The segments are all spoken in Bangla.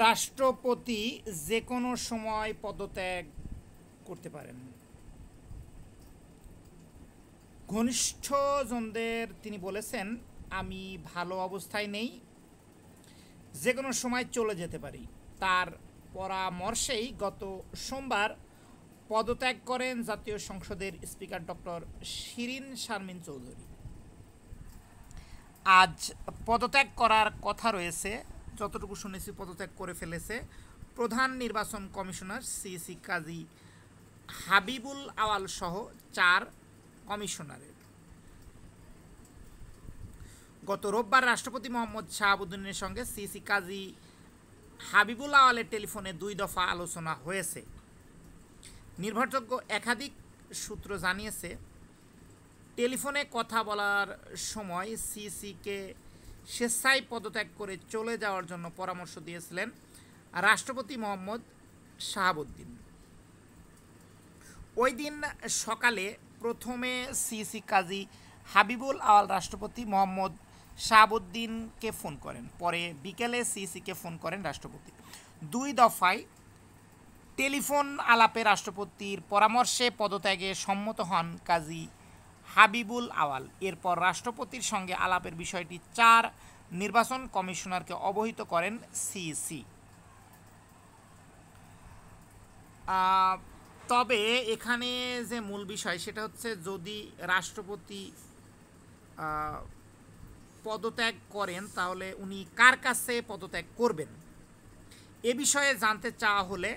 রাষ্ট্রপতি যে কোনো সময় পদত্যাগ করতে পারেন। ঘনিষ্ঠজনদের তিনি বলেছেন, আমি ভালো অবস্থায় নেই, যে কোনো সময় চলে যেতে পারি। তার পরামর্শেই গত সোমবার পদত্যাগ করেন জাতীয় সংসদের স্পিকার ডক্টর শিরীন শারমিন চৌধুরী। আজ পদত্যাগ করার কথা রয়েছে, যতটুকু শুনেছি পদত্যাগ করে ফেলেছে প্রধান নির্বাচন কমিশনার সিইসি কাজী হাবিবুল আওয়াল সহ 4 কমিশনারের। গত রোববার রাষ্ট্রপতি মোহাম্মদ শাহাবুদ্দিনের সঙ্গে সিইসি কাজী হাবিবুল আওয়ালের টেলিফোনে 2 দফা আলোচনা হয়েছে। নির্ভরযোগ্য একাধিক সূত্র জানিয়েছে, টেলিফোনে কথা বলার সময় সিইসিকে স্বেচ্ছায় পদত্যাগ করে চলে যাওয়ার জন্য পরামর্শ দিয়েছিলেন রাষ্ট্রপতি মোহাম্মদ শাহাবুদ্দিন। ওই দিন সকালে প্রথমে সিইসি কাজী হাবিবুল আওয়াল রাষ্ট্রপতি মোহাম্মদ শাহাবুদ্দিনকে ফোন করেন, পরে বিকেলে সিইসিকে ফোন করেন রাষ্ট্রপতি। 2 দফায় টেলিফোন আলাপে রাষ্ট্রপতির পরামর্শে পদত্যাগে সম্মত হন কাজী হাবিবুল আওয়াল। এরপর রাষ্ট্রপতির সঙ্গে আলাপের বিষয়টি 4 নির্বাচন কমিশনারকে অবহিত করেন সিইসি। তবে এখানে যে মূল বিষয় সেটা হচ্ছে, যদি রাষ্ট্রপতি পদত্যাগ করেন তাহলে উনি কার কাছে পদত্যাগ করবেন, এ বিষয়ে জানতে চাওয়া হলে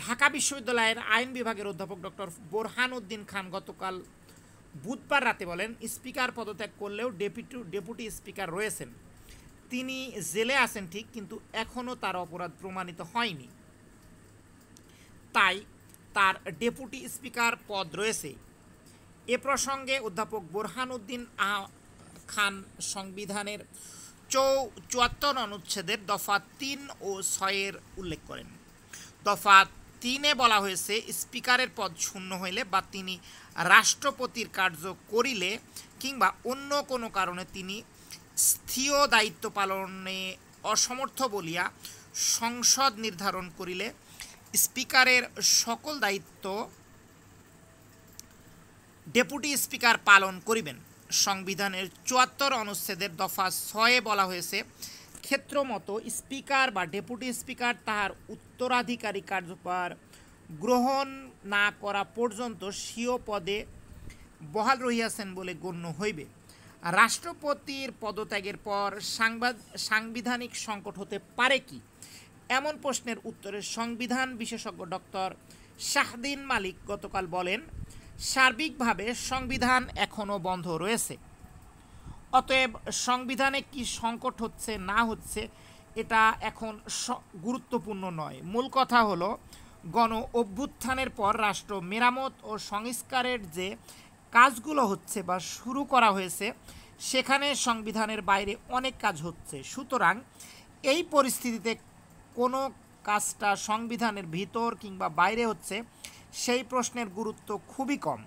ঢাকা বিশ্ববিদ্যালয়ের আইন বিভাগের অধ্যাপক ডক্টর বোরহানউদ্দিন খান গতকাল বুধবার রাতে বলেন, স্পিকার পদত্যাগ করলেও ডেপুটি স্পিকার রয়েছেন, তিনি জেলে আছেন ঠিক, কিন্তু এখনও তার অপরাধ প্রমাণিত হয়নি, তাই তার ডেপুটি স্পিকার পদ রয়েছে। এ প্রসঙ্গে অধ্যাপক বোরহানউদ্দিন খান সংবিধানের 74 অনুচ্ছেদের দফা 3 ও 6 উল্লেখ করেন। দফা 3 বলা হয়েছে, স্পিকারের পদ শূন্য হইলে বা তিনি রাষ্ট্রপতির কার্য করিলে কিংবা অন্য কোনো কারণে তিনি স্থিয় দায়িত্ব পালনে অসমর্থ বলিয়া সংসদ নির্ধারণ করিলে স্পিকারের সকল দায়িত্ব ডেপুটি স্পিকার পালন করিবেন। সংবিধানের 74 অনুচ্ছেদের দফা 6 বলা হয়েছে, ক্ষেত্রমতো স্পিকার বা ডেপুটি স্পিকার তাহার উত্তরাধিকারী কার্যভার গ্রহণ না করা পর্যন্ত স্বীয় পদে বহাল রহিয়াছেন বলে গণ্য হইবে। রাষ্ট্রপতির পদত্যাগের পর সাংবিধানিক সংকট হতে পারে কি, এমন প্রশ্নের উত্তরে সংবিধান বিশেষজ্ঞ ডক্টর শাহদিন মালিক গতকাল বলেন, সার্বিকভাবে সংবিধান এখনও বন্ধ রয়েছে। অতএব সংবিধানে কি সংকট হচ্ছে না হচ্ছে এটা এখন গুরুত্বপূর্ণ নয়। মূল কথা হলো, গণ অভ্যুত্থানের পর রাষ্ট্র মেরামত ও সংস্কারের যে কাজগুলো হচ্ছে বা শুরু করা হয়েছে সেখানে সংবিধানের বাইরে অনেক কাজ হচ্ছে। সুতরাং এই পরিস্থিতিতে কোনো কাজটা সংবিধানের ভিতর কিংবা বাইরে হচ্ছে সেই প্রশ্নের গুরুত্ব খুবই কম।